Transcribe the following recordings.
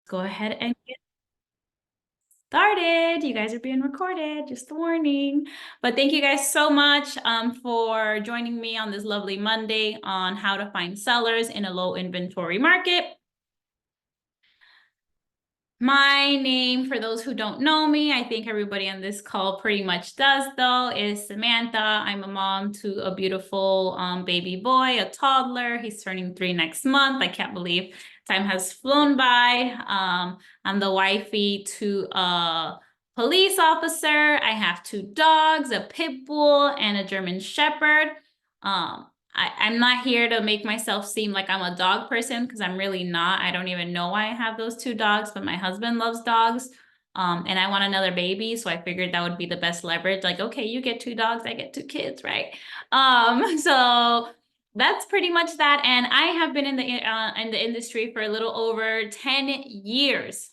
Go ahead and get started. You guys are being recorded, just a warning. But thank you guys so much for joining me on this lovely Monday on how to find sellers in a low inventory market. My name, for those who don't know me, I think everybody on this call pretty much does though, is Samantha. I'm a mom to a beautiful baby boy, a toddler. He's turning 3 next month. I can't believe time has flown by. I'm the wifey to a police officer. I have 2 dogs, a pit bull and a German shepherd. I'm not here to make myself seem like I'm a dog person because I'm really not. I don't even know why I have those 2 dogs, but my husband loves dogs. And I want another baby, so I figured that would be the best leverage. Like, okay, you get 2 dogs, I get 2 kids, right? So that's pretty much that. And I have been in the industry for a little over 10 years.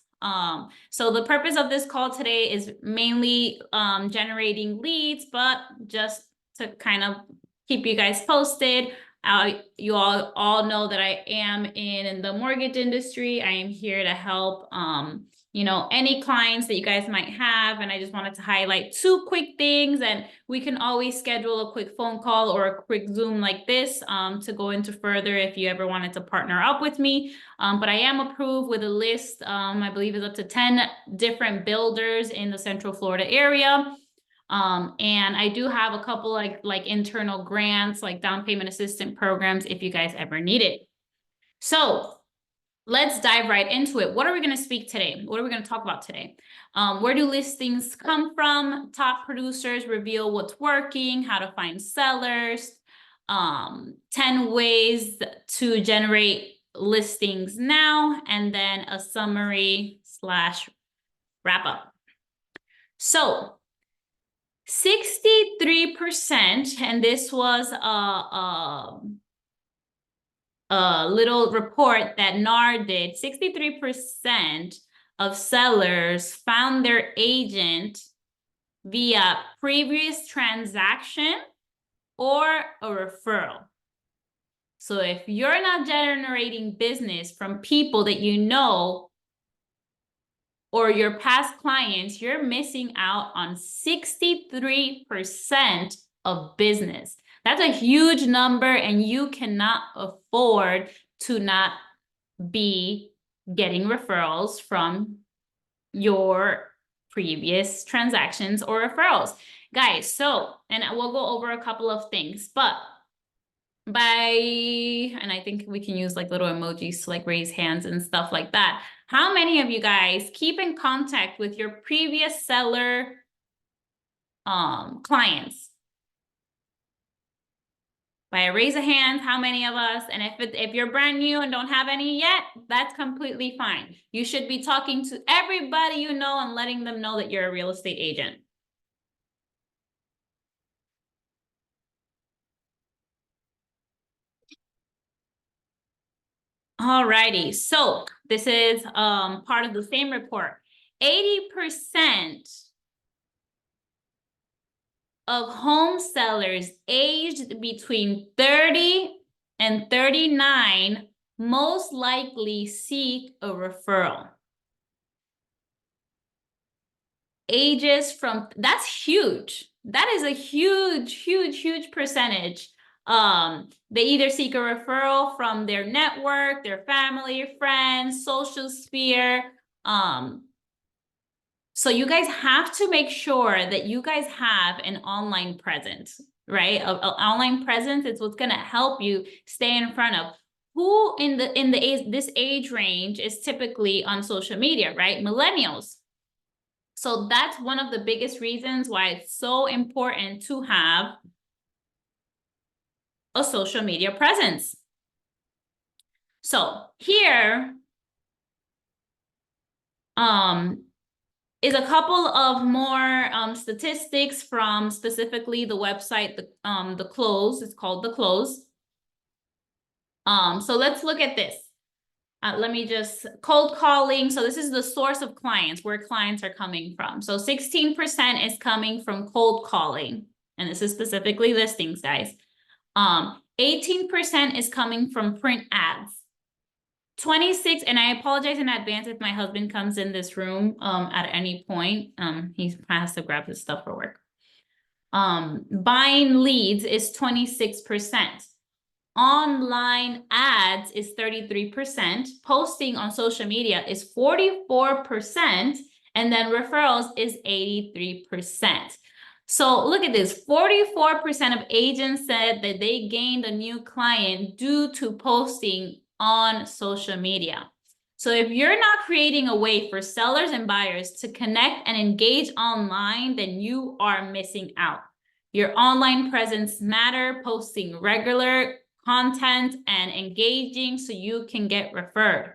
So the purpose of this call today is mainly generating leads, but just to kind of keep you guys posted. You all know that I am in the mortgage industry. I am here to help any clients that you guys might have. And I just wanted to highlight 2 quick things, and we can always schedule a quick phone call or a quick Zoom like this to go into further if you ever wanted to partner up with me. But I am approved with a list, I believe is up to 10 different builders in the Central Florida area. And I do have a couple like internal grants, like down payment assistance programs if you guys ever need it. So let's dive right into it. What are we going to speak today? What are we going to talk about today? Where do listings come from? Top producers reveal what's working, how to find sellers, 10 ways to generate listings now, and then a summary / wrap up. So 63%, and this was a little report that NAR did, 63% of sellers found their agent via previous transaction or a referral. So if you're not generating business from people that you know or your past clients, you're missing out on 63% of business. That's a huge number, and you cannot afford to not be getting referrals from your previous transactions or referrals. Guys, so, and we'll go over a couple of things, but and I think we can use like little emojis to like raise hands and stuff like that. How many of you guys keep in contact with your previous seller clients? By a raise of hands, how many of us? And if you're brand new and don't have any yet, that's completely fine. You should be talking to everybody you know and letting them know that you're a real estate agent. Alrighty, so this is part of the same report. 80% of home sellers aged between 30 and 39 most likely seek a referral. Ages from, that's huge. That is a huge percentage. They either seek a referral from their network, their family, friends, social sphere. So you guys have to make sure that you guys have an online presence, right? An online presence is what's going to help you stay in front of who in this age range is typically on social media, right? Millennials. So that's one of the biggest reasons why it's so important to have a social media presence. So here is a couple of more statistics from specifically the website, the Close. It's called the Close. So let's look at this. Let me just cold calling. So this is the source of clients, where clients are coming from. So 16% is coming from cold calling. And this is specifically listings, guys. 18% is coming from print ads. 26, and I apologize in advance if my husband comes in this room at any point. He has to grab his stuff for work. Buying leads is 26%. Online ads is 33%. Posting on social media is 44%. And then referrals is 83%. So look at this, 44% of agents said that they gained a new client due to posting on social media. So if you're not creating a way for sellers and buyers to connect and engage online, then you are missing out. Your online presence matter, posting regular content and engaging so you can get referred.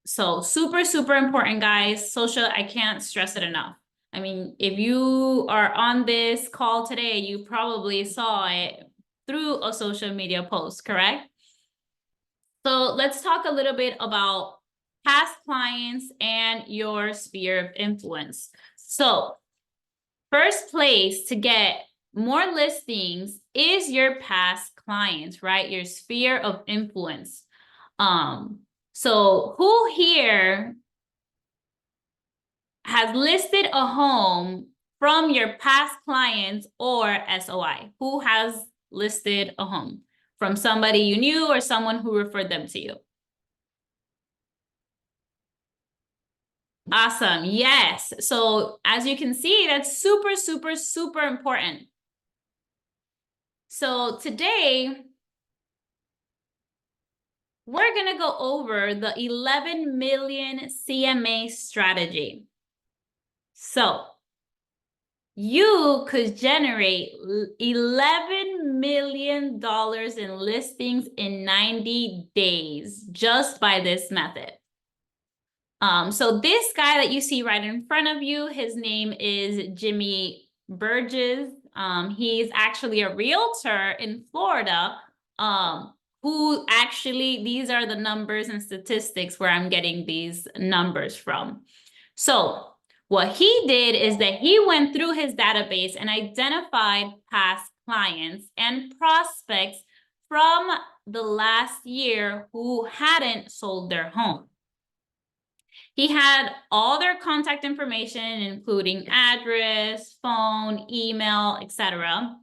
So super, super important, guys. Social, I can't stress it enough. I mean, if you are on this call today, you probably saw it through a social media post, correct? So let's talk a little bit about past clients and your sphere of influence. So first place to get more listings is your past clients, right? Your sphere of influence. So who here has listed a home from your past clients or SOI? Who has listed a home from somebody you knew or someone who referred them to you? Awesome. Yes. So as you can see, that's super, super, super important. So today, we're going to go over the 11 million CMA strategy. So you could generate $11 million in listings in 90 days just by this method. So this guy that you see right in front of you, his name is Jimmy Burgess. He's actually a realtor in Florida, who actually, these are the numbers and statistics where I'm getting these numbers from. So what he did is that he went through his database and identified past clients and prospects from the last year who hadn't sold their home. He had all their contact information, including address, phone, email, etc.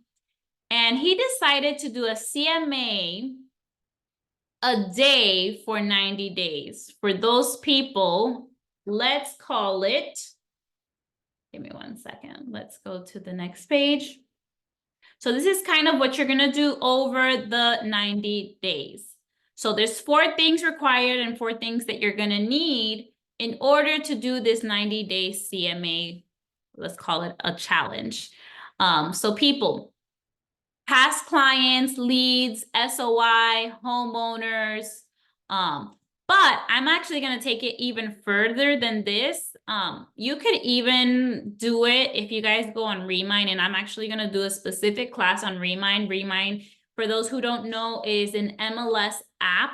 And he decided to do a CMA a day for 90 days. For those people, let's call it, give me 1 second. Let's go to the next page. So this is kind of what you're going to do over the 90 days. So there's 4 things required and 4 things that you're going to need in order to do this 90-day CMA, let's call it a challenge. So people, past clients, leads, SOI, homeowners, but I'm actually going to take it even further than this. You could even do it if you guys go on Remind, and I'm actually going to do a specific class on Remind. Remind, for those who don't know, is an MLS app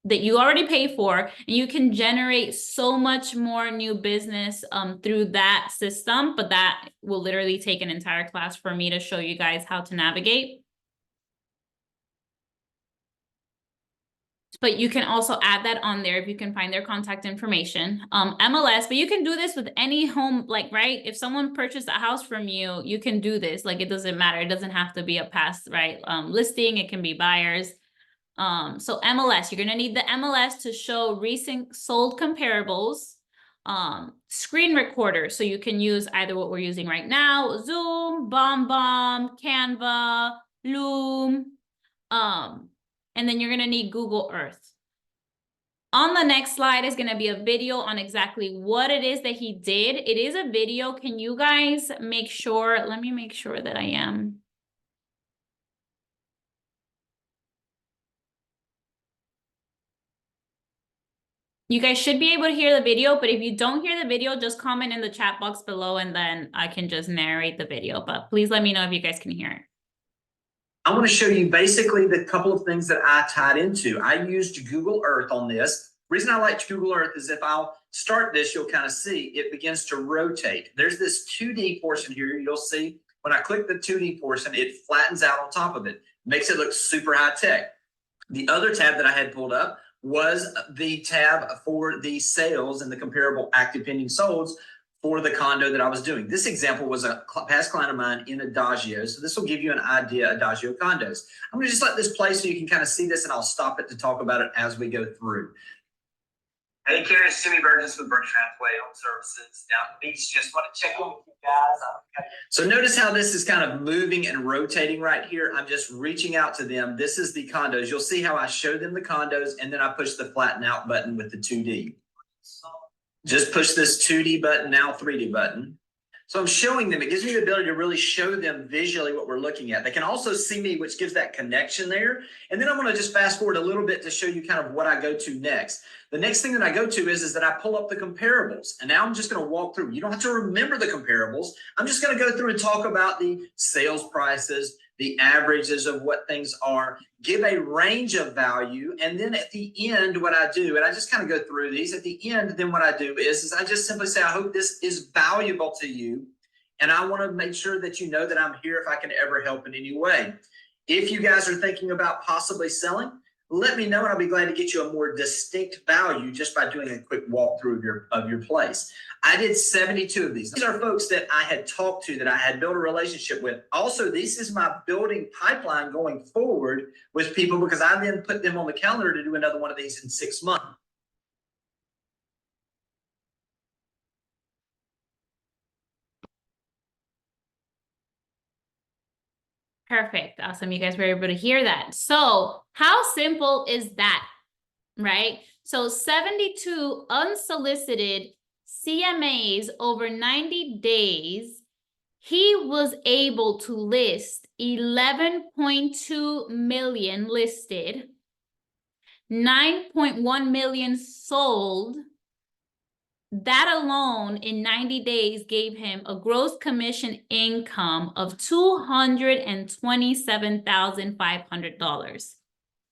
that you already pay for, and you can generate so much more new business through that system, but that will literally take an entire class for me to show you guys how to navigate. But you can also add that on there if you can find their contact information. MLS, but you can do this with any home, like, right? If someone purchased a house from you, you can do this. Like, it doesn't matter. It doesn't have to be a past, right? Listing, it can be buyers. So MLS, you're going to need the MLS to show recent sold comparables, screen recorder. So you can use either what we're using right now, Zoom, BombBomb, Canva, Loom, and then you're going to need Google Earth. On the next slide is going to be a video on exactly what it is that he did. It is a video. Can you guys make sure? Let me make sure that I am. You guys should be able to hear the video, but if you don't hear the video, just comment in the chat box below and then I can just narrate the video. But please let me know if you guys can hear it. I want to show you basically the couple of things that I tied into. I used Google Earth on this. The reason I like Google Earth is if I'll start this, you'll kind of see it begins to rotate. There's this 2D portion here. You'll see when I click the 2D portion, it flattens out on top of it, makes it look super high tech. The other tab that I had pulled up was the tab for the sales and the comparable active pending solds for the condo that I was doing. This example was a past client of mine in Adagio. So this will give you an idea of Adagio condos. I'm gonna just let this play so you can kind of see this, and I'll stop it to talk about it as we go through. Hey Karen, it's Jimmy Burgess with Berkshire Hathaway Home Services down at the beach. Just want to check in with you guys. So notice how this is kind of moving and rotating right here. I'm just reaching out to them. This is the condos. You'll see how I show them the condos, and then I push the flatten out button with the 2D. Just push this 2D button, now 3D button. So I'm showing them. It gives me the ability to really show them visually what we're looking at. They can also see me, which gives that connection there. And then I'm going to just fast forward a little bit to show you kind of what I go to next. The next thing that I go to is that I pull up the comparables. And now I'm just going to walk through. You don't have to remember the comparables. I'm just going to go through and talk about the sales prices, the averages of what things are, give a range of value. And then at the end, what I do, and I just kind of go through these, at the end, then what I do is I just simply say, I hope this is valuable to you. And I want to make sure that you know that I'm here if I can ever help in any way. If you guys are thinking about possibly selling, let me know and I'll be glad to get you a more distinct value just by doing a quick walkthrough of your place. I did 72 of these. These are folks that I had talked to, that I had built a relationship with. Also, this is my building pipeline going forward with people, because I then put them on the calendar to do another one of these in 6 months. Perfect. Awesome. You guys were able to hear that. So how simple is that, right? So 72 unsolicited CMAs over 90 days. He was able to list 11.2 million listed, 9.1 million sold. That alone in 90 days gave him a gross commission income of $227,500.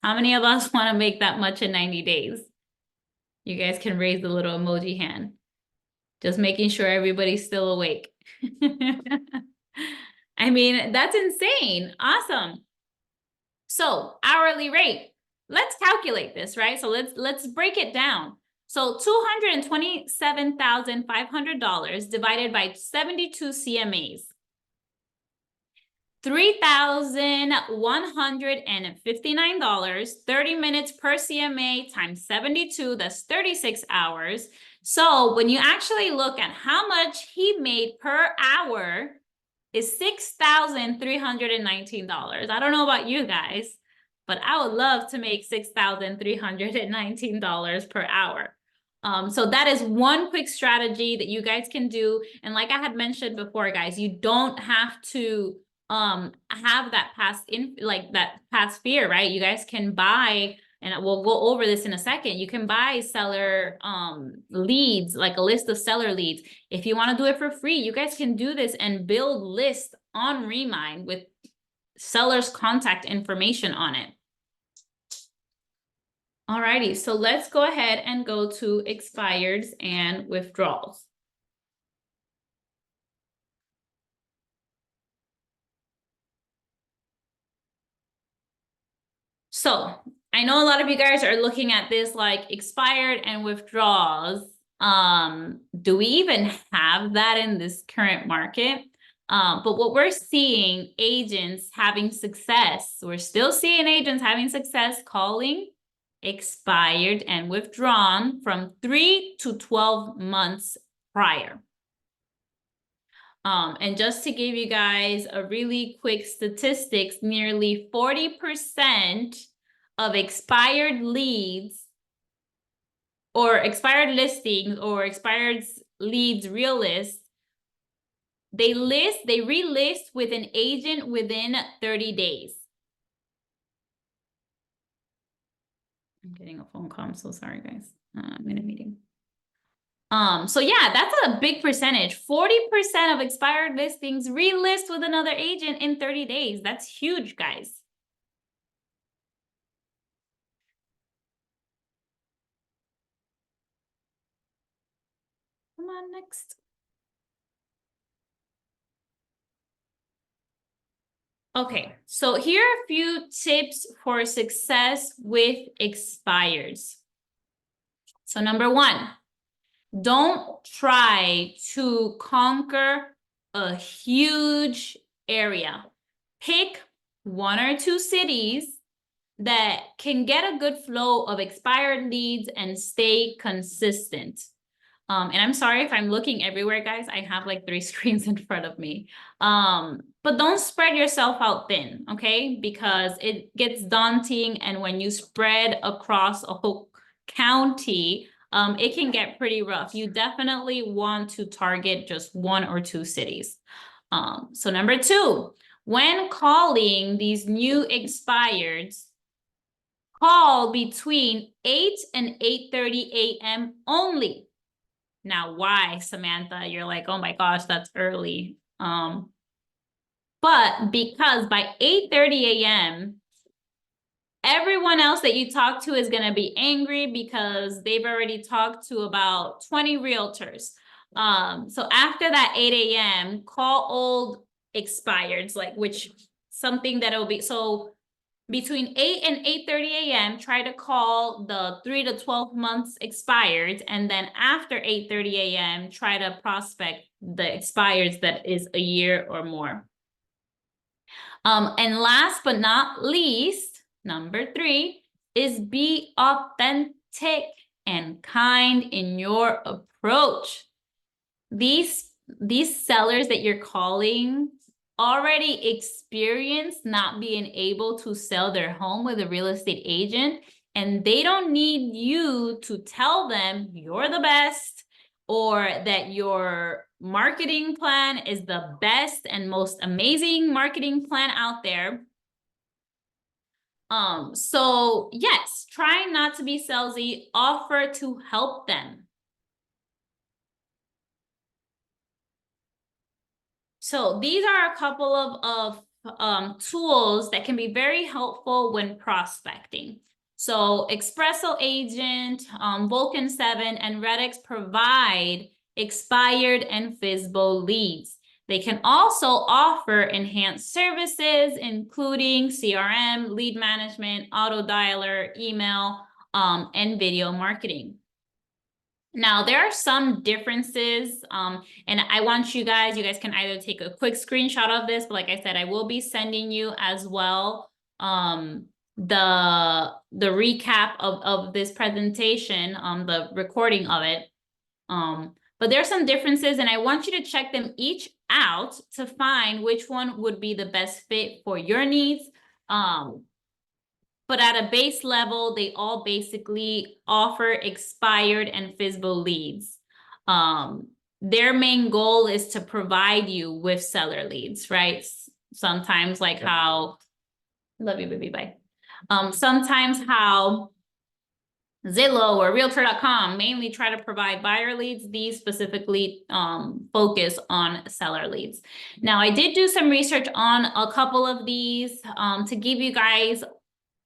How many of us want to make that much in 90 days? You guys can raise the little emoji hand. Just making sure everybody's still awake. I mean, that's insane. Awesome. So hourly rate, let's calculate this, right? So let's break it down. So $227,500 divided by 72 CMAs. $3,159, 30 minutes per CMA times 72, that's 36 hours. So when you actually look at how much he made per hour is $6,319. I don't know about you guys, but I would love to make $6,319 per hour. So that is one quick strategy that you guys can do. And like I had mentioned before, guys, you don't have to have that past fear, right? You guys can buy, and we'll go over this in a second. You can buy seller leads, like a list of seller leads. If you want to do it for free, you guys can do this and build lists on Remind with seller's contact information on it. Alrighty, so let's go ahead and go to expireds and withdrawals. So I know a lot of you guys are looking at this like expired and withdrawals. Do we even have that in this current market? But what we're seeing, agents having success, we're still seeing agents having success calling expired and withdrawn from 3 to 12 months prior. And just to give you guys a really quick statistics, nearly 40% of expired leads or expired listings or expired leads real list, they relist with an agent within 30 days. I'm getting a phone call. I'm so sorry, guys. I'm in a meeting. So yeah, that's a big percentage. 40% of expired listings relist with another agent in 30 days. That's huge, guys. Come on, next. Okay, so here are a few tips for success with expireds. So number one, don't try to conquer a huge area. Pick one or two cities that can get a good flow of expired leads and stay consistent. And I'm sorry if I'm looking everywhere, guys. I have like 3 screens in front of me. But don't spread yourself out thin, okay? Because it gets daunting, and when you spread across a whole county, it can get pretty rough. You definitely want to target just 1 or 2 cities. So number 2, when calling these new expireds, call between 8 and 8:30 a.m. only. Now, why, Samantha? You're like, oh my gosh, that's early. But because by 8:30 a.m., everyone else that you talk to is gonna be angry because they've already talked to about 20 realtors. So after that 8 a.m., call old expireds, like something that'll be so between 8 and 8:30 a.m., try to call the 3 to 12 months expired. And then after 8:30 a.m., try to prospect the expireds that is a year or more. And last but not least, number 3 is be authentic and kind in your approach. These sellers that you're calling already experienced not being able to sell their home with a real estate agent, and they don't need you to tell them you're the best or that your marketing plan is the best and most amazing marketing plan out there. So yes, try not to be salesy, offer to help them. So these are a couple of tools that can be very helpful when prospecting. So Espresso Agent, Vulcan 7, and Redx provide expired and FSBO leads. They can also offer enhanced services, including CRM, lead management, auto dialer, email, and video marketing. Now, there are some differences, and I want you guys can either take a quick screenshot of this, but like I said, I will be sending you as well the recap of this presentation, the recording of it. But there are some differences, and I want you to check them each out to find which one would be the best fit for your needs. But at a base level, they all basically offer expired and FSBO leads. Their main goal is to provide you with seller leads, right? Sometimes like how, love you, baby, bye. Sometimes how Zillow or Realtor.com mainly try to provide buyer leads. These specifically focus on seller leads. Now, I did do some research on a couple of these to give you guys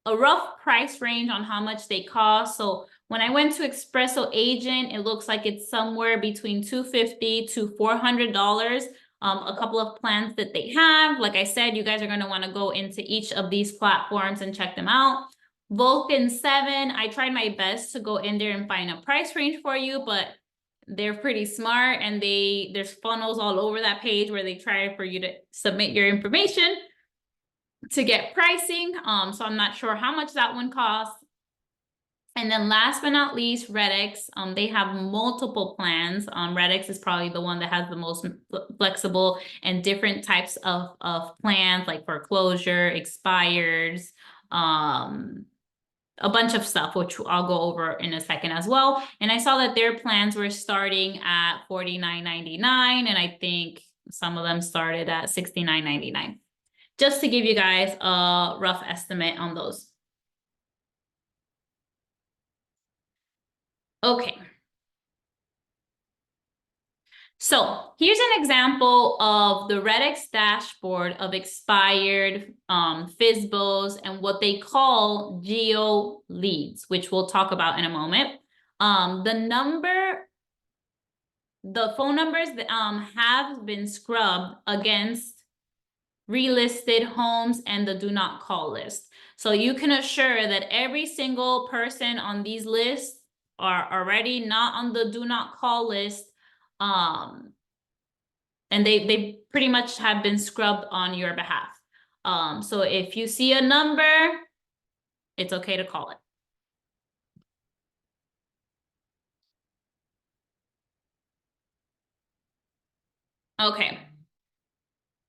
a rough price range on how much they cost. So when I went to Espresso Agent, it looks like it's somewhere between $250 to $400. A couple of plans that they have. Like I said, you guys are going to want to go into each of these platforms and check them out. Vulcan 7, I tried my best to go in there and find a price range for you, but they're pretty smart, and there's funnels all over that page where they try for you to submit your information to get pricing. So I'm not sure how much that one costs. And then last but not least, Redx. They have multiple plans. Redx is probably the one that has the most flexible and different types of plans, like foreclosure, expires, a bunch of stuff, which I'll go over in a second as well. And I saw that their plans were starting at $49.99, and I think some of them started at $69.99. Just to give you guys a rough estimate on those. Okay. So here's an example of the Redx dashboard of expired FSBOs and what they call geo leads, which we'll talk about in a moment. The phone numbers that have been scrubbed against relisted homes and the do not call list. So you can assure that every single person on these lists are already not on the do not call list. And they pretty much have been scrubbed on your behalf. So if you see a number, it's okay to call it. Okay.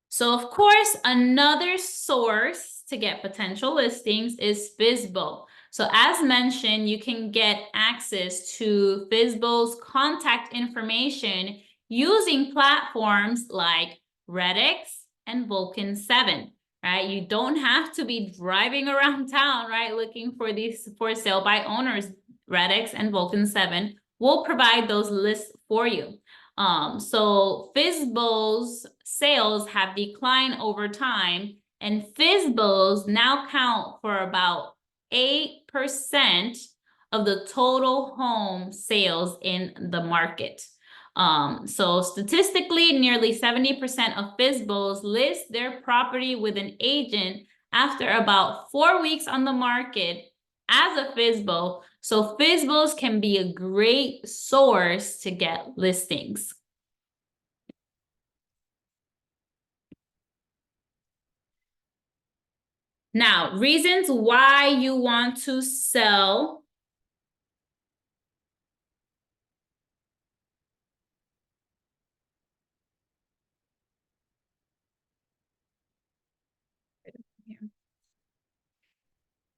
So of course, another source to get potential listings is FSBO. So as mentioned, you can get access to FSBO's contact information using platforms like Redx and Vulcan 7, right? You don't have to be driving around town, right, looking for these for sale by owners. Redx and Vulcan 7 will provide those lists for you. So FSBO's sales have declined over time, and FSBOs now count for about 8% of the total home sales in the market. So statistically, nearly 70% of FSBOs list their property with an agent after about 4 weeks on the market as a FSBO. So FSBOs can be a great source to get listings. Now, reasons why you want to sell.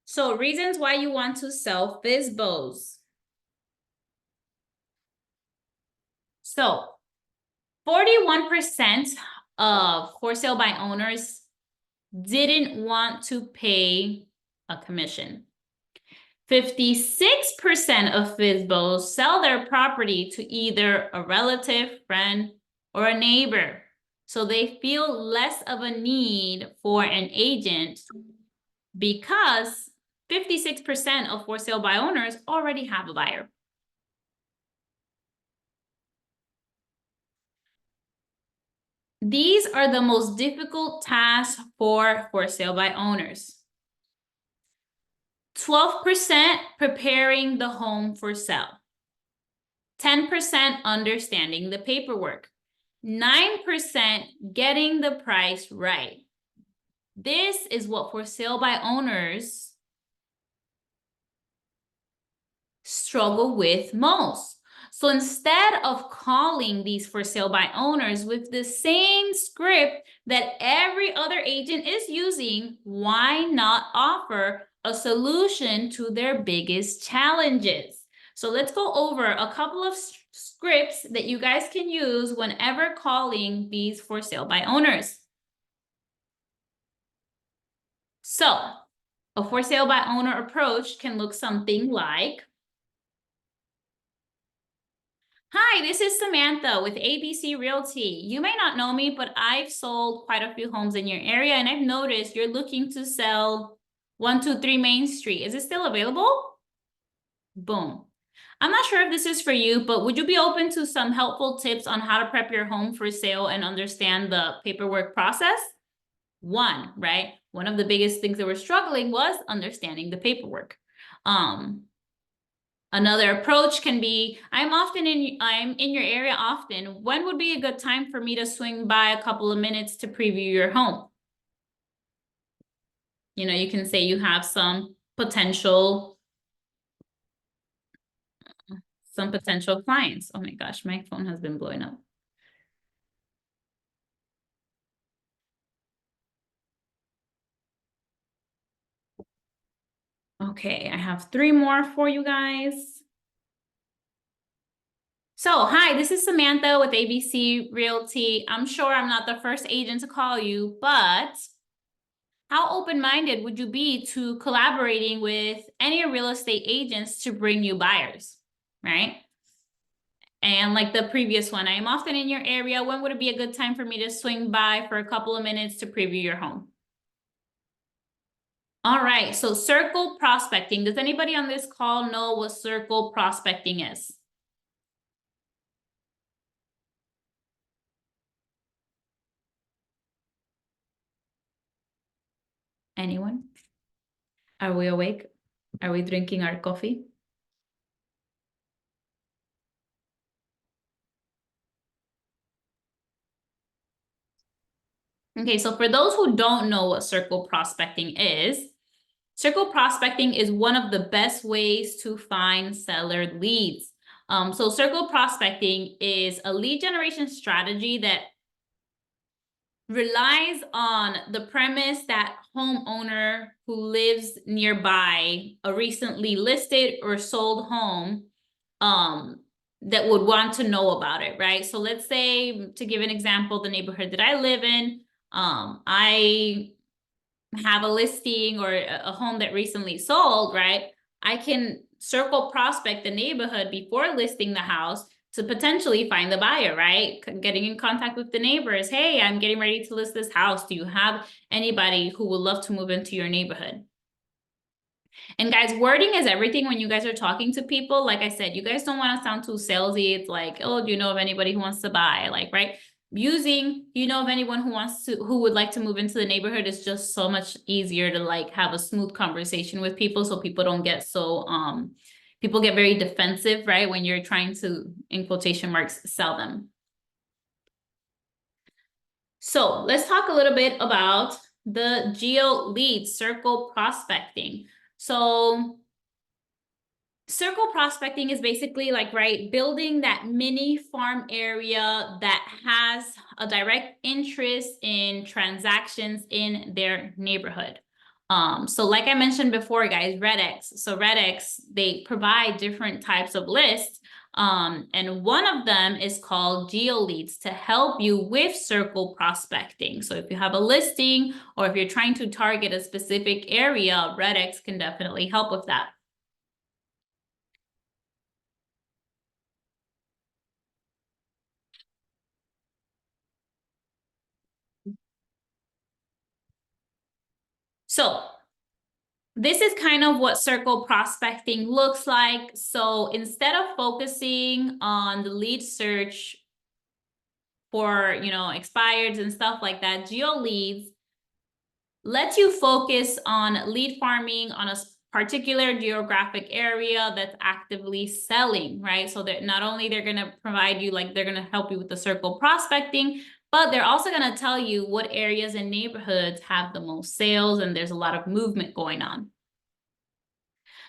So reasons why you want to sell FSBOs. So 41% of for sale by owners didn't want to pay a commission. 56% of FSBOs sell their property to either a relative, friend, or a neighbor. So they feel less of a need for an agent because 56% of for sale by owners already have a buyer. These are the most difficult tasks for sale by owners. 12% preparing the home for sale. 10% understanding the paperwork. 9% getting the price right. This is what for sale by owners struggle with most. So instead of calling these for sale by owners with the same script that every other agent is using, why not offer a solution to their biggest challenges? So let's go over a couple of scripts that you guys can use whenever calling these for sale by owners. So a for sale by owner approach can look something like, hi, this is Samantha with ABC Realty. You may not know me, but I've sold quite a few homes in your area, and I've noticed you're looking to sell 123 Main Street. Is it still available? Boom. I'm not sure if this is for you, but would you be open to some helpful tips on how to prep your home for sale and understand the paperwork process? One, right? One of the biggest things that we're struggling was understanding the paperwork. Another approach can be, I'm in your area often. When would be a good time for me to swing by a couple of minutes to preview your home? You know, you can say you have some potential clients. Oh my gosh, my phone has been blowing up. Okay, I have 3 more for you guys. So, hi, this is Samantha with ABC Realty. I'm sure I'm not the first agent to call you, but how open-minded would you be to collaborating with any real estate agents to bring you buyers, right? And like the previous one, I am often in your area. When would it be a good time for me to swing by for a couple of minutes to preview your home? All right, so circle prospecting. Does anybody on this call know what circle prospecting is? Anyone? Are we awake? Are we drinking our coffee? Okay, so for those who don't know what circle prospecting is, circle prospecting is one of the best ways to find seller leads. So circle prospecting is a lead generation strategy that relies on the premise that homeowner who lives nearby a recently listed or sold home that would want to know about it, right? So let's say, to give an example, the neighborhood that I live in, I have a listing or a home that recently sold, right? I can circle prospect the neighborhood before listing the house to potentially find the buyer, right? Getting in contact with the neighbors. Hey, I'm getting ready to list this house. Do you have anybody who would love to move into your neighborhood? And guys, wording is everything when you guys are talking to people. Like I said, you guys don't want to sound too salesy. It's like, oh, do you know of anybody who wants to buy? Like, right? Using, you know of anyone who would like to move into the neighborhood is just so much easier to like have a smooth conversation with people so people don't get so, people get very defensive, right? When you're trying to, in quotation marks, sell them. So let's talk a little bit about the geo lead circle prospecting. So circle prospecting is basically like, right, building that mini farm area that has a direct interest in transactions in their neighborhood. So like I mentioned before, guys, RedX. So RedX, they provide different types of lists. And one of them is called GeoLeads to help you with circle prospecting. So if you have a listing or if you're trying to target a specific area, RedX can definitely help with that. So this is kind of what circle prospecting looks like. So instead of focusing on the lead search for, expireds and stuff like that, geo leads lets you focus on lead farming on a particular geographic area that's actively selling, right? So that not only they're going to provide you, like they're going to help you with the circle prospecting, but they're also going to tell you what areas and neighborhoods have the most sales and there's a lot of movement going on.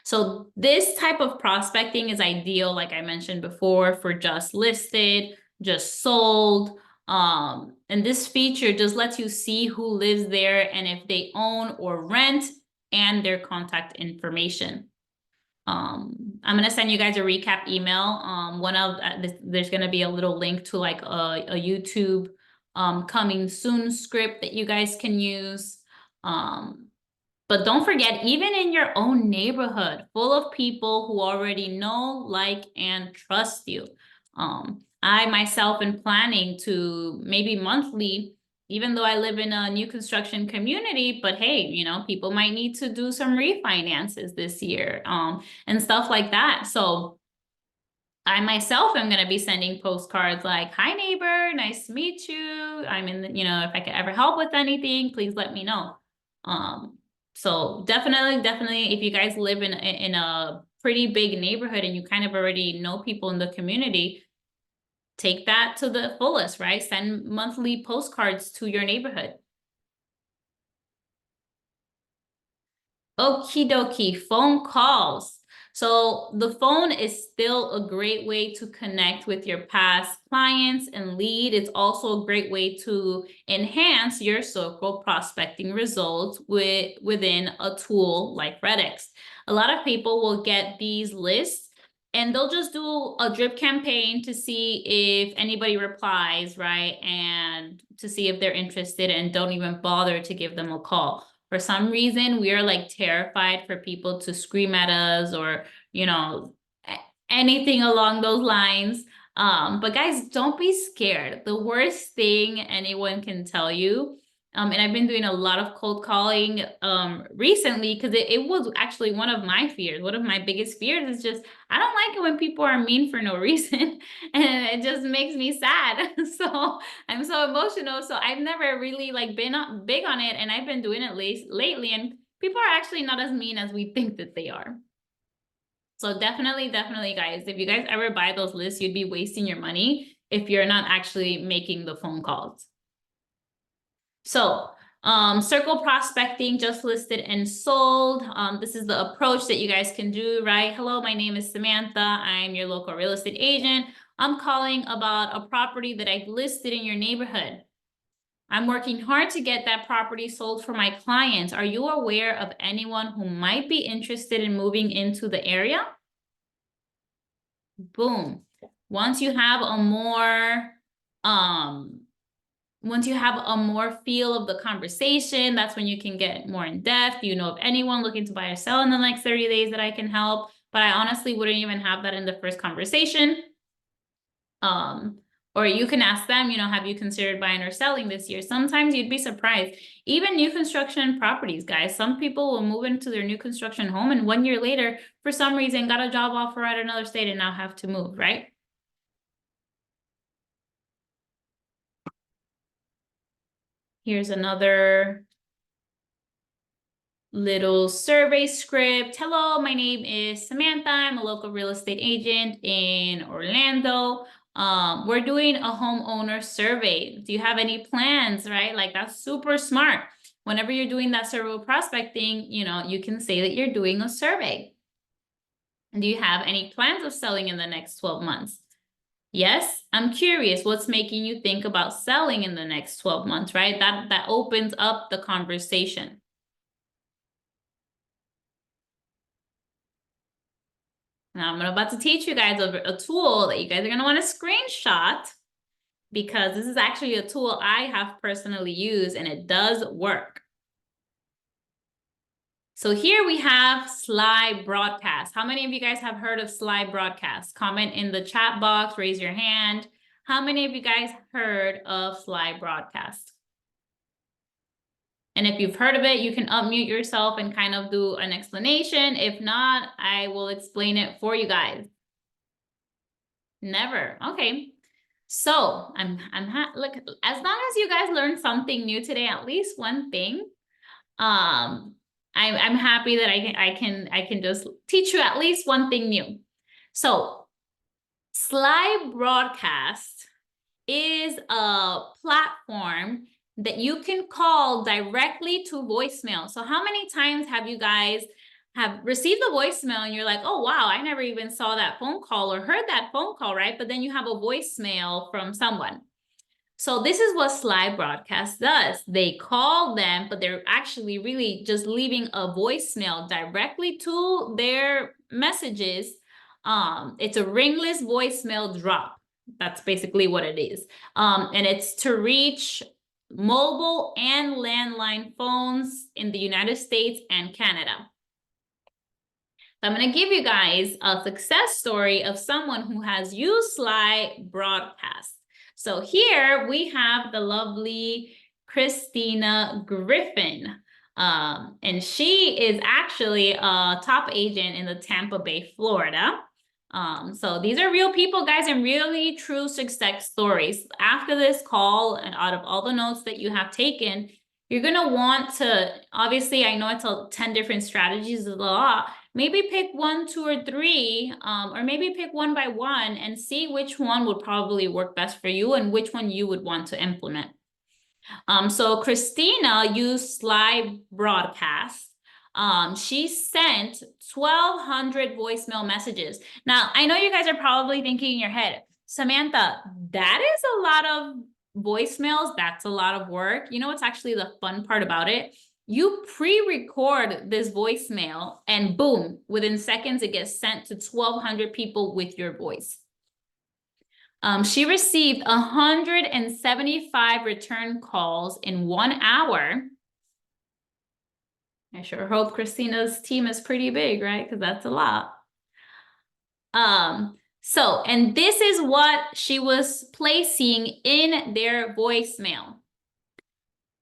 So this type of prospecting is ideal, like I mentioned before, for just listed, just sold. And this feature just lets you see who lives there and if they own or rent and their contact information. I'm gonna send you guys a recap email. There's gonna be a little link to like a YouTube coming soon script that you guys can use. But don't forget, even in your own neighborhood, full of people who already know, like, and trust you. I myself am planning to maybe monthly, even though I live in a new construction community, but hey, people might need to do some refinances this year, and stuff like that. So I myself am going to be sending postcards like, hi neighbor, nice to meet you. I'm in, if I could ever help with anything, please let me know. So definitely, if you guys live in a pretty big neighborhood and you kind of already know people in the community, take that to the fullest, right? Send monthly postcards to your neighborhood. Okie dokie, phone calls. So the phone is still a great way to connect with your past clients and lead. It's also a great way to enhance your circle prospecting results within a tool like RedX. A lot of people will get these lists and they'll just do a drip campaign to see if anybody replies, right? And to see if they're interested and don't even bother to give them a call. For some reason, we are like terrified for people to scream at us or, anything along those lines. But guys, don't be scared. The worst thing anyone can tell you And I've been doing a lot of cold calling recently because it was actually one of my fears. One of my biggest fears is just, I don't like it when people are mean for no reason. And it just makes me sad. So I'm so emotional. So I've never really like been big on it. And I've been doing it lately. And people are actually not as mean as we think that they are. So definitely, guys, if you guys ever buy those lists, you'd be wasting your money if you're not actually making the phone calls. So circle prospecting, just listed and sold. This is the approach that you guys can do, right? Hello, my name is Samantha. I'm your local real estate agent. I'm calling about a property that I've listed in your neighborhood. I'm working hard to get that property sold for my clients. Are you aware of anyone who might be interested in moving into the area? Boom. Once you have a more feel of the conversation, that's when you can get more in depth. Do you know of anyone looking to buy or sell in the next 30 days that I can help? But I honestly wouldn't even have that in the first conversation. Or you can ask them, you know, have you considered buying or selling this year? Sometimes you'd be surprised. Even new construction properties, guys. Some people will move into their new construction home and 1 year later, for some reason, got a job offer at another state and now have to move, right? Here's another little survey script. Hello, my name is Samantha. I'm a local real estate agent in Orlando. We're doing a homeowner survey. Do you have any plans, right? Like that's super smart. Whenever you're doing that serial prospecting, you know, you can say that you're doing a survey. And do you have any plans of selling in the next 12 months? Yes, I'm curious, what's making you think about selling in the next 12 months, right? That opens up the conversation. Now I'm about to teach you guys a tool that you guys are going to want to screenshot because this is actually a tool I have personally used and it does work. So here we have Sly Broadcast. How many of you guys have heard of Sly Broadcast? Comment in the chat box, raise your hand. How many of you guys heard of Sly Broadcast? And if you've heard of it, you can unmute yourself and kind of do an explanation. If not, I will explain it for you guys. Never. Okay. So look, as long as you guys learned something new today, at least one thing, I'm happy that I can just teach you at least one thing new. So Sly Broadcast is a platform that you can call directly to voicemail. So how many times have you guys have received a voicemail and you're like, oh, wow, I never even saw that phone call or heard that phone call, right? But then you have a voicemail from someone. So this is what Sly Broadcast does. They call them, but they're actually really just leaving a voicemail directly to their messages. It's a ringless voicemail drop. That's basically what it is. And it's to reach mobile and landline phones in the United States and Canada. I'm going to give you guys a success story of someone who has used Sly Broadcast. So here we have the lovely Christina Griffin. And she is actually a top agent in the Tampa Bay, Florida. So these are real people, guys, and really true success stories. After this call and out of all the notes that you have taken, you're going to want to, obviously, I know it's 10 different strategies is a lot. Maybe pick 1, 2, or 3, or maybe pick one by one and see which one would probably work best for you and which one you would want to implement. So Christina used Sly Broadcast. She sent 1,200 voicemail messages. Now, I know you guys are probably thinking in your head, Samantha, that is a lot of voicemails. That's a lot of work. You know what's actually the fun part about it? You pre-record this voicemail and boom, within seconds, it gets sent to 1,200 people with your voice. She received 175 return calls in 1 hour. I sure hope Christina's team is pretty big, right? Because that's a lot. And this is what she was placing in their voicemail.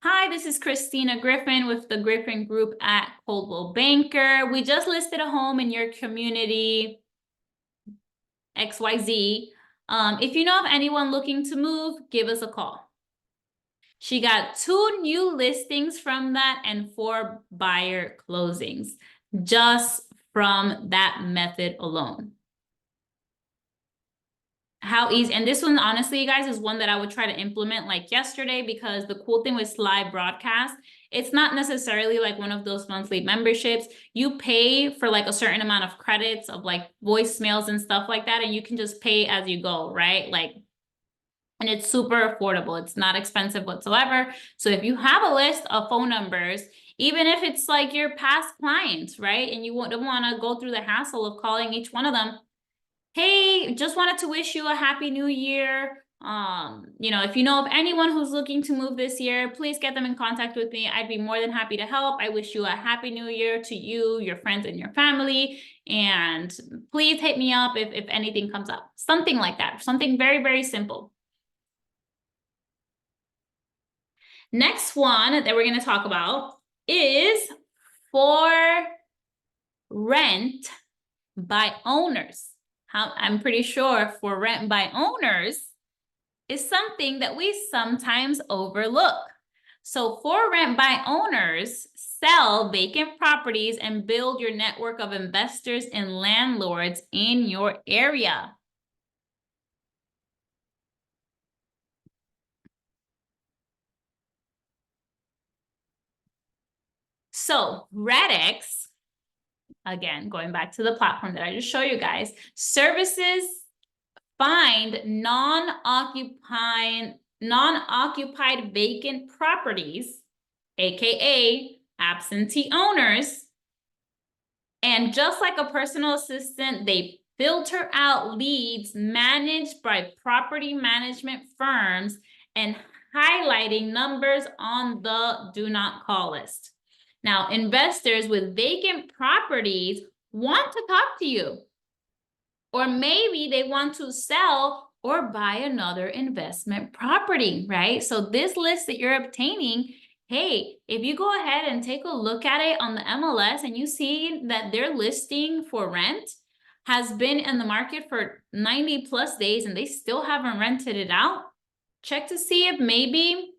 Hi, this is Christina Griffin with the Griffin Group at Coldwell Banker. We just listed a home in your community, XYZ. If you know of anyone looking to move, give us a call. She got 2 new listings from that and 4 buyer closings just from that method alone. How easy, and this one, honestly, you guys, is one that I would try to implement like yesterday, because the cool thing with live broadcast, it's not necessarily like one of those monthly memberships. You pay for like a certain amount of credits of like voicemails and stuff like that, and you can just pay as you go, right? Like, and it's super affordable. It's not expensive whatsoever. So if you have a list of phone numbers, even if it's like your past clients, right, and you don't want to go through the hassle of calling each one of them, hey, just wanted to wish you a happy new year. You know, if you know of anyone who's looking to move this year, please get them in contact with me. I'd be more than happy to help. I wish you a happy new year to you, your friends, and your family. And please hit me up if anything comes up. Something like that. Something very, very simple. Next one that we're going to talk about is for rent by owners. I'm pretty sure for rent by owners is something that we sometimes overlook. So for rent by owners, sell vacant properties and build your network of investors and landlords in your area. So Radix, again, going back to the platform that I just showed you guys, services find non-occupied vacant properties, aka absentee owners. And just like a personal assistant, they filter out leads managed by property management firms and highlighting numbers on the do not call list. Now, investors with vacant properties want to talk to you, or maybe they want to sell or buy another investment property, right? So this list that you're obtaining, hey, if you go ahead and take a look at it on the MLS and you see that their listing for rent has been in the market for 90 plus days and they still haven't rented it out, check to see if maybe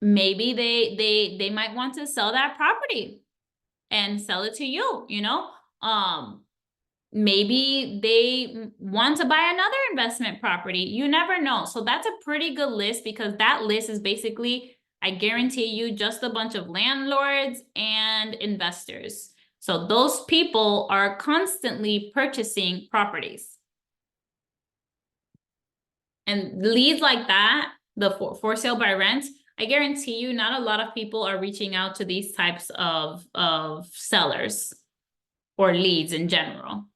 they might want to sell that property and sell it to you, you know? Maybe they want to buy another investment property. You never know. So that's a pretty good list, because that list is basically, I guarantee you, just a bunch of landlords and investors. So those people are constantly purchasing properties. And leads like that, the for sale by rent, I guarantee you not a lot of people are reaching out to these types of sellers or leads in general.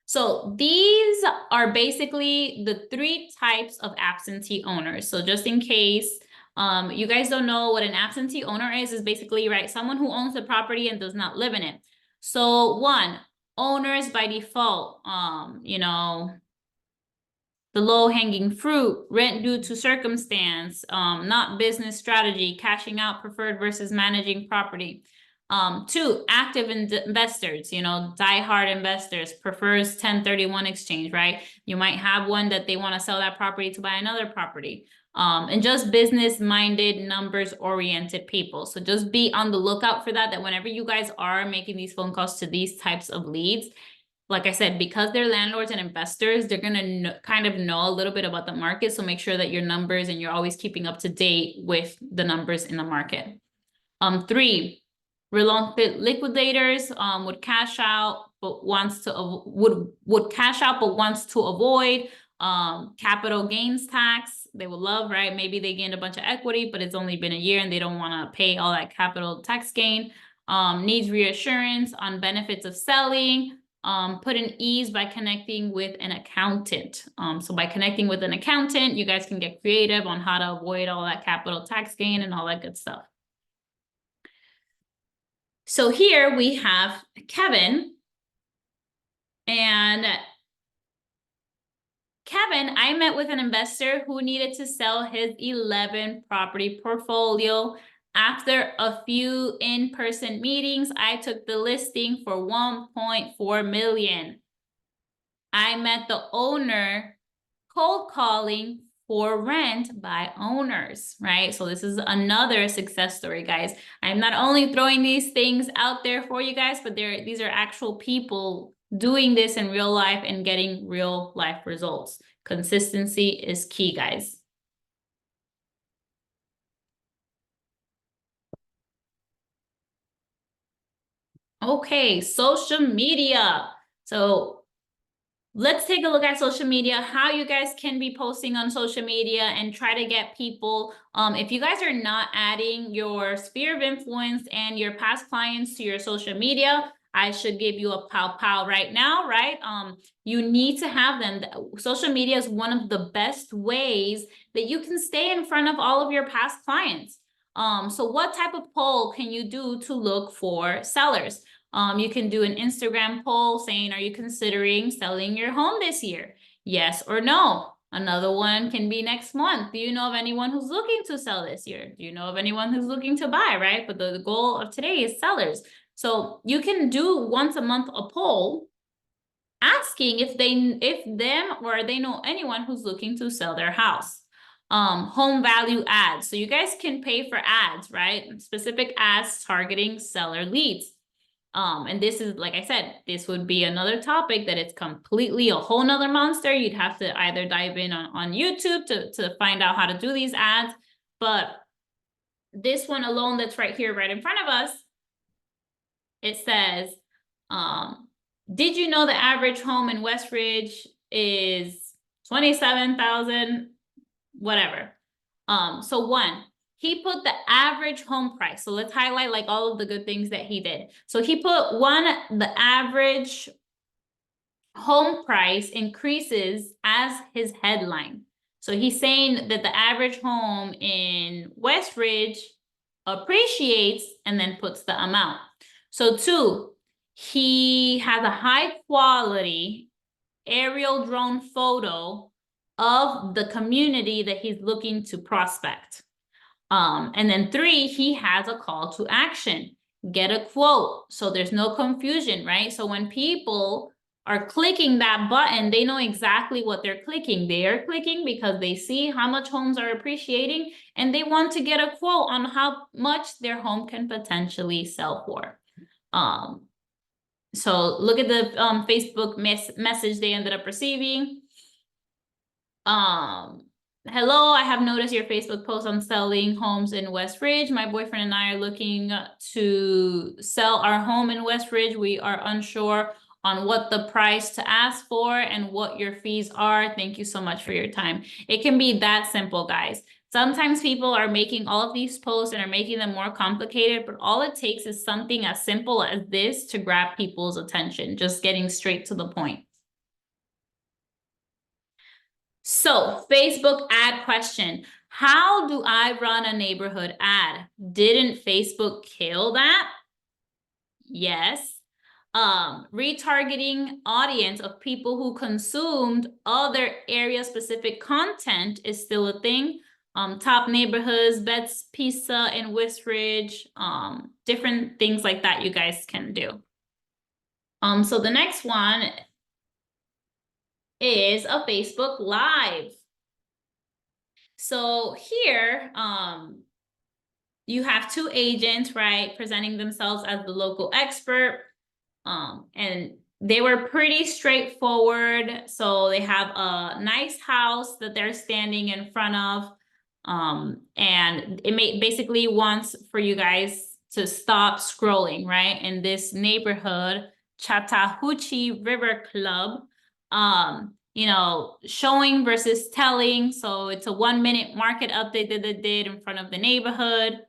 So these are basically the 3 types of absentee owners. So just in case you guys don't know what an absentee owner is basically, right, someone who owns the property and does not live in it. So 1, owners by default, you know, the low-hanging fruit, rent due to circumstance, not business strategy, cashing out preferred versus managing property. 2, active investors, you know, diehard investors, prefers 1031 exchange, right? You might have one that they want to sell that property to buy another property. And just business-minded, numbers-oriented people. So just be on the lookout for that whenever you guys are making these phone calls to these types of leads, like I said, because they're landlords and investors, they're going to kind of know a little bit about the market. So make sure that your numbers and you're always keeping up to date with the numbers in the market. 3, reluctant liquidators would cash out, but wants to would cash out, but wants to avoid capital gains tax. They would love, right? Maybe they gained a bunch of equity, but it's only been a year and they don't want to pay all that capital tax gain. Needs reassurance on benefits of selling. Put an ease by connecting with an accountant. So by connecting with an accountant, you guys can get creative on how to avoid all that capital tax gain and all that good stuff. So here we have Kevin, and Kevin, I met with an investor who needed to sell his 11 property portfolio. After a few in-person meetings, I took the listing for 1.4 million. I met the owner cold calling for rent by owners, right? So this is another success story, guys. I'm not only throwing these things out there for you guys, but these are actual people doing this in real life and getting real life results. Consistency is key, guys. Okay, social media. So let's take a look at social media, how you guys can be posting on social media and try to get people. If you guys are not adding your sphere of influence and your past clients to your social media, I should give you a pow right now, right? You need to have them. Social media is one of the best ways that you can stay in front of all of your past clients. So what type of poll can you do to look for sellers? You can do an Instagram poll saying, are you considering selling your home this year? Yes or no. Another one can be next month. Do you know of anyone who's looking to sell this year? Do you know of anyone who's looking to buy, right? But the goal of today is sellers. So you can do once a month a poll asking if them or they know anyone who's looking to sell their house. Home value ads. So you guys can pay for ads, right? Specific ads targeting seller leads. And this is, like I said, this would be another topic that it's completely a whole nother monster. You'd have to either dive in on YouTube to find out how to do these ads. But this one alone that's right here, right in front of us, it says, did you know the average home in Westridge is 27,000, whatever. So one, he put the average home price. So let's highlight like all of the good things that he did. So he put the average home price increases as his headline. So he's saying that the average home in Westridge appreciates and then puts the amount. So two, he has a high quality aerial drone photo of the community that he's looking to prospect. And then three, he has a call to action. Get a quote. So there's no confusion, right? So when people are clicking that button, they know exactly what they're clicking. They are clicking because they see how much homes are appreciating and they want to get a quote on how much their home can potentially sell for. So look at the Facebook message they ended up receiving. Hello, I have noticed your Facebook post on selling homes in Westridge. My boyfriend and I are looking to sell our home in Westridge. We are unsure on what the price to ask for and what your fees are. Thank you so much for your time. It can be that simple, guys. Sometimes people are making all of these posts and are making them more complicated, but all it takes is something as simple as this to grab people's attention, just getting straight to the point. So, Facebook ad question. How do I run a neighborhood ad? Didn't Facebook kill that? Yes. Retargeting audience of people who consumed other area specific content is still a thing. Top neighborhoods, Bet's Pizza in Westridge, different things like that you guys can do. So the next one is a Facebook Live. So here, you have two agents, right, presenting themselves as the local expert. And they were pretty straightforward. So they have a nice house that they're standing in front of. And it basically wants for you guys to stop scrolling, right? In this neighborhood, Chattahoochee River Club, you know, showing versus telling. So it's a 1-minute market update that they did in front of the neighborhood.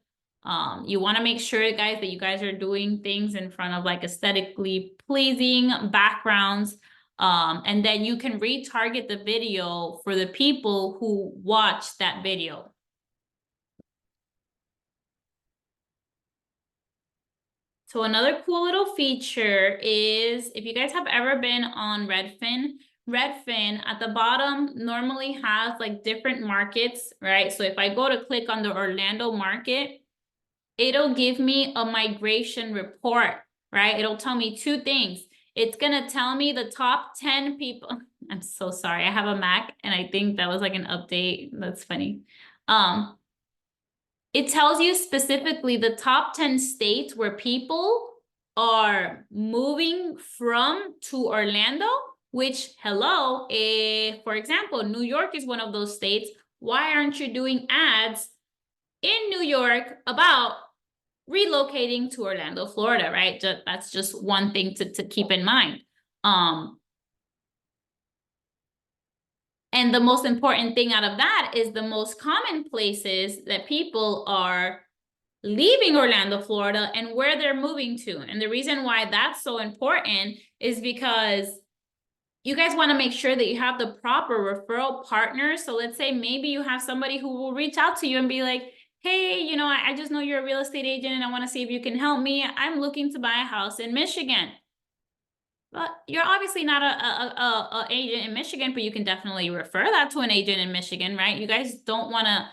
You want to make sure, guys, that you guys are doing things in front of like aesthetically pleasing backgrounds. And then you can retarget the video for the people who watch that video. So another cool little feature is if you guys have ever been on Redfin, Redfin at the bottom normally has like different markets, right? So if I go to click on the Orlando market, it'll give me a migration report, right? It'll tell me two things. It's gonna tell me the top 10 people. I'm so sorry. I have a Mac and I think that was like an update. That's funny. It tells you specifically the top 10 states where people are moving from to Orlando, which, hello, for example, New York is one of those states. Why aren't you doing ads in New York about relocating to Orlando, Florida, right? That's just one thing to keep in mind. And the most important thing out of that is the most common places that people are leaving Orlando, Florida, and where they're moving to. And the reason why that's so important is because you guys want to make sure that you have the proper referral partners. So let's say maybe you have somebody who will reach out to you and be like, hey, you know, I just know you're a real estate agent and I want to see if you can help me. I'm looking to buy a house in Michigan. But you're obviously not a agent in Michigan, but you can definitely refer that to an agent in Michigan, right? You guys don't want to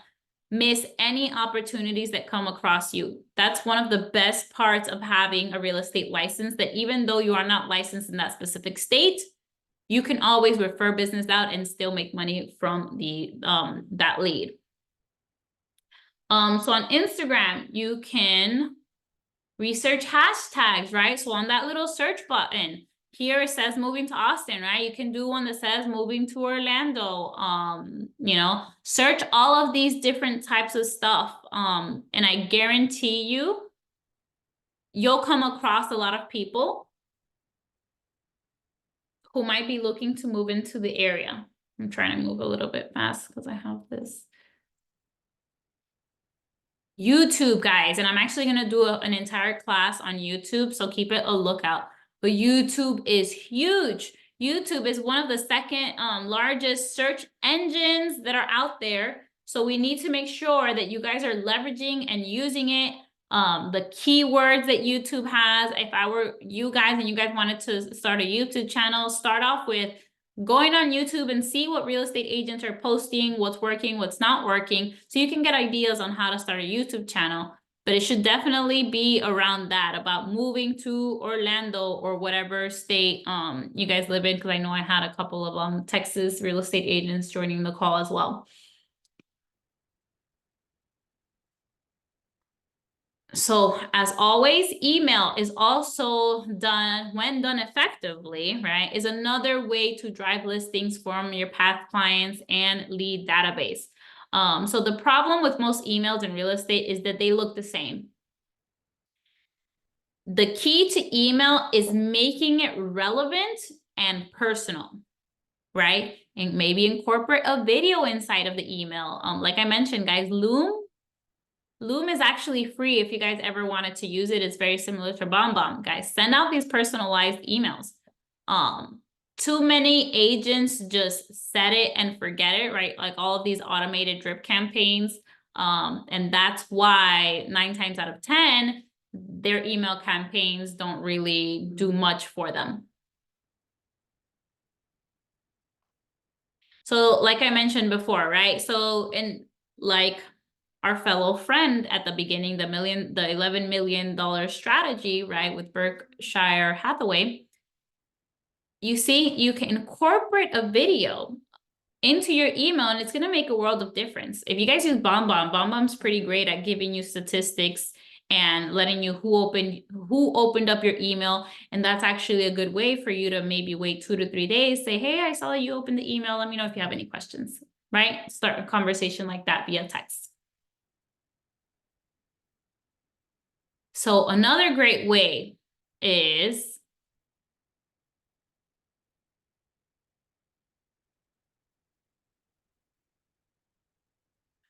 miss any opportunities that come across you. That's one of the best parts of having a real estate license, that even though you are not licensed in that specific state, you can always refer business out and still make money from the that lead. So on Instagram, you can research hashtags, right? So on that little search button, here it says moving to Austin, right? You can do one that says moving to Orlando. You know, search all of these different types of stuff. And I guarantee you'll come across a lot of people who might be looking to move into the area. I'm trying to move a little bit fast because I have this. YouTube, guys, and I'm actually going to do an entire class on YouTube, so keep it a lookout. But YouTube is huge. YouTube is one of the second largest search engines that are out there. So we need to make sure that you guys are leveraging and using it. The keywords that YouTube has. If I were you guys and you guys wanted to start a YouTube channel, start off with going on YouTube and see what real estate agents are posting, what's working, what's not working, so you can get ideas on how to start a YouTube channel. But it should definitely be around that, about moving to Orlando or whatever state you guys live in, because I know I had a couple of Texas real estate agents joining the call as well. So as always, email is also done, when done effectively, right, is another way to drive listings from your past clients and lead database. So the problem with most emails in real estate is that they look the same. The key to email is making it relevant and personal, right? And maybe incorporate a video inside of the email. Like I mentioned, guys, Loom is actually free if you guys ever wanted to use it. It's very similar to BombBomb, guys. Send out these personalized emails. Too many agents just set it and forget it, right? Like all of these automated drip campaigns. And that's why 9 times out of 10, their email campaigns don't really do much for them. So like I mentioned before, right? So in like our fellow friend at the beginning, the $11 million strategy, right, with Berkshire Hathaway, you see, you can incorporate a video into your email and it's going to make a world of difference. If you guys use BombBomb's pretty great at giving you statistics and letting you who opened up your email. And that's actually a good way for you to maybe wait 2 to 3 days, say, hey, I saw that you opened the email. Let me know if you have any questions, right? Start a conversation like that via text. So another great way is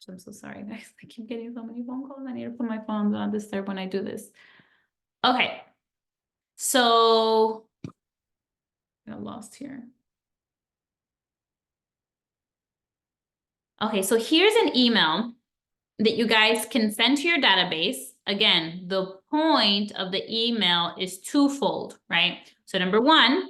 I'm so sorry, guys. I keep getting so many phone calls. I need to put my phone on Do Not Disturb when I do this. Okay. So I got lost here. Okay, so here's an email that you guys can send to your database. Again, the point of the email is twofold, right? So number one,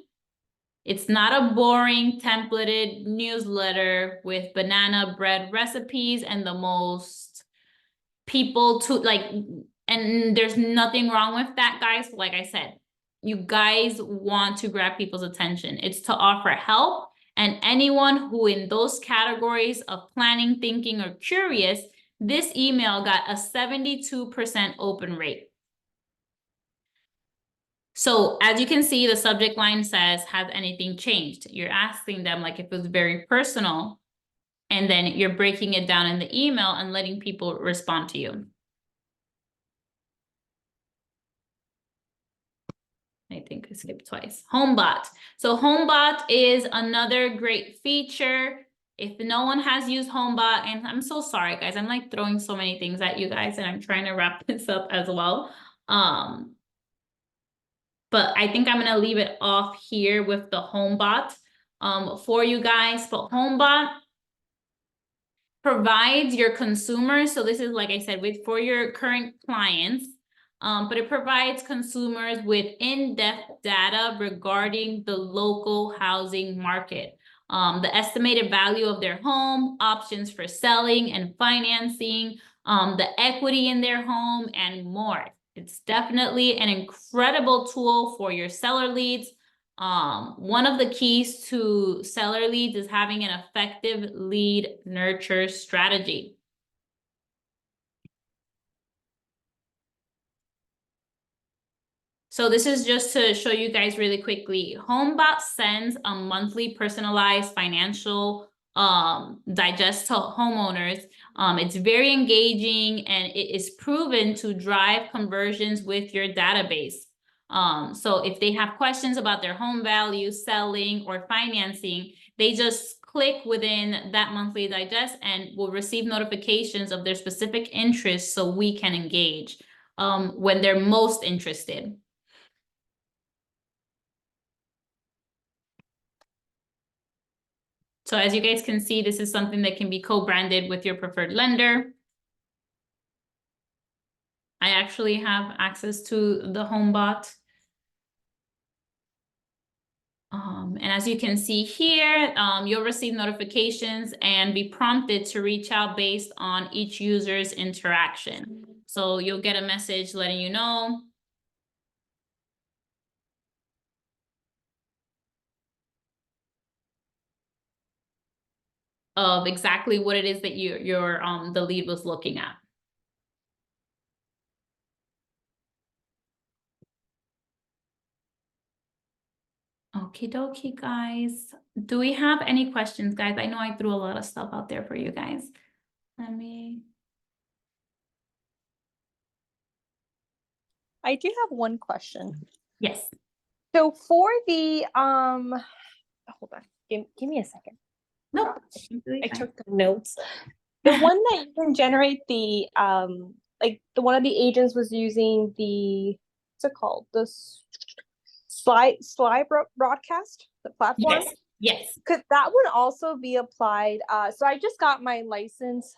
It's not a boring templated newsletter with banana bread recipes and the most people to like, and there's nothing wrong with that, guys. Like I said, you guys want to grab people's attention. It's to offer help, and anyone who in those categories of planning, thinking, or curious, this email got a 72% open rate. So as you can see, the subject line says, has anything changed? You're asking them like if it was very personal, and then you're breaking it down in the email and letting people respond to you. I think I skipped twice. HomeBot. So HomeBot is another great feature. If no one has used HomeBot, and I'm so sorry, guys, I'm like throwing so many things at you guys, and I'm trying to wrap this up as well. But I think I'm gonna leave it off here with the HomeBot for you guys. But HomeBot provides your consumers, so this is like I said, for your current clients, but it provides consumers with in-depth data regarding the local housing market, the estimated value of their home, options for selling and financing, the equity in their home, and more. It's definitely an incredible tool for your seller leads. One of the keys to seller leads is having an effective lead nurture strategy. So this is just to show you guys really quickly. HomeBot sends a monthly personalized financial digest to homeowners. It's very engaging, and it is proven to drive conversions with your database. So if they have questions about their home value, selling, or financing, they just click within that monthly digest and will receive notifications of their specific interests so we can engage when they're most interested. So as you guys can see, this is something that can be co-branded with your preferred lender. I actually have access to the HomeBot. And as you can see here, you'll receive notifications and be prompted to reach out based on each user's interaction. So you'll get a message letting you know of exactly what it is that the lead was looking at. Okie dokie, guys. Do we have any questions, guys? I know I threw a lot of stuff out there for you guys. Let me... I do have one question. Yes. So for the hold on, give me a second. No, I took the notes. The one that you can generate the like the one of the agents was using the what's it called? The slide broadcast, the platform. Yes. Yes. Could that one also be applied? So I just got my license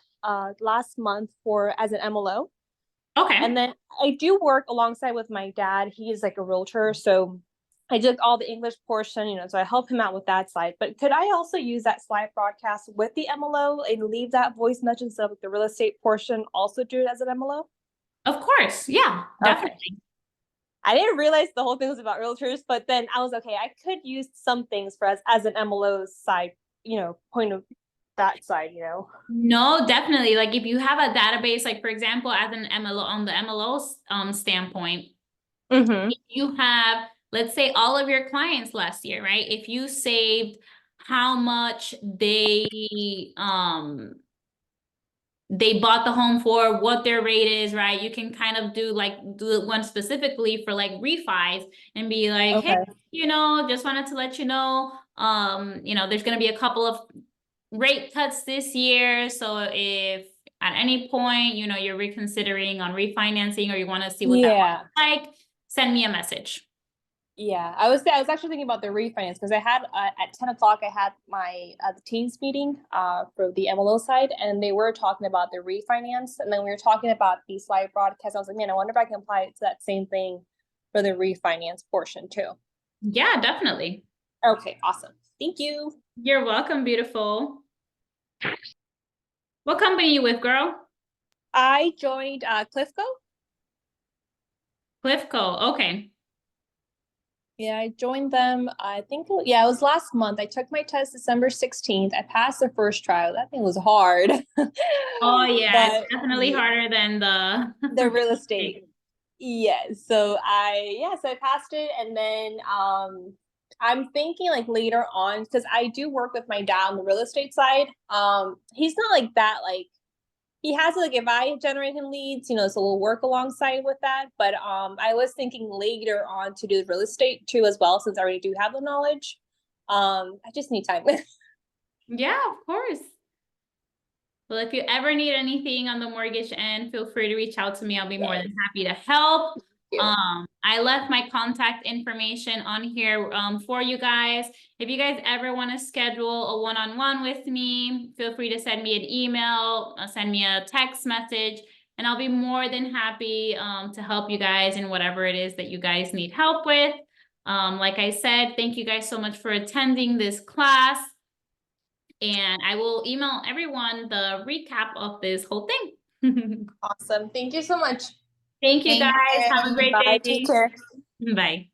last month for as an MLO. Okay. And then I do work alongside with my dad. He is like a realtor, so I did all the English portion, you know, so I help him out with that side. But could I also use that slide broadcast with the MLO and leave that voice message instead of the real estate portion, also do it as an MLO? Of course. Yeah, definitely. Okay. I didn't realize the whole thing was about realtors, but then I was okay, I could use some things for as an MLO side, you know, point of that side, you know. No, definitely. Like if you have a database, like for example, as an MLO on the MLO standpoint, if you have, let's say, all of your clients last year, right? If you saved how much they bought the home for, what their rate is, right? You can kind of do one specifically for like refis and be like, Okay. hey, you know, just wanted to let you know, you know, there's going to be a couple of rate cuts this year. So if at any point, you know, you're reconsidering on refinancing or you want to see what that looks like, send me a message. Yeah, I was actually thinking about the refinance because I had at 10 o'clock I had my the teams meeting for the MLO side, and they were talking about the refinance, and then we were talking about the slide broadcast. I was like, man, I wonder if I can apply it to that same thing for the refinance portion too. Yeah, definitely. Okay, awesome. Thank you. You're welcome, beautiful. What company you with, girl? I joined Clifco. Clifco. Okay. Yeah, I joined them. I think, yeah, it was last month. I took my test December 16th. I passed the first trial. That thing was hard. Oh yeah, it's But definitely harder than the real the estate. Yes. So I passed it, and then I'm thinking like later on, because I do work with my dad on the real estate side. He's not like that, like he has like if I generate him leads, so we'll work alongside with that. But I was thinking later on to do real estate too as well, since I already do have the knowledge. I just need time. Yeah, of course. Well, if you ever need anything on the mortgage end, feel free to reach out to me. I'll be more than happy to help. I left my contact information on here for you guys. If you guys ever want to schedule a one-on-one with me, feel free to send me an email, send me a text message, and I'll be more than happy to help you guys in whatever it is that you guys need help with. Like I said, thank you guys so much for attending this class. And I will email everyone the recap of this whole thing. Awesome. Thank you so much. Thank you Thank guys. Have a you. great Bye. day. Take care. Bye.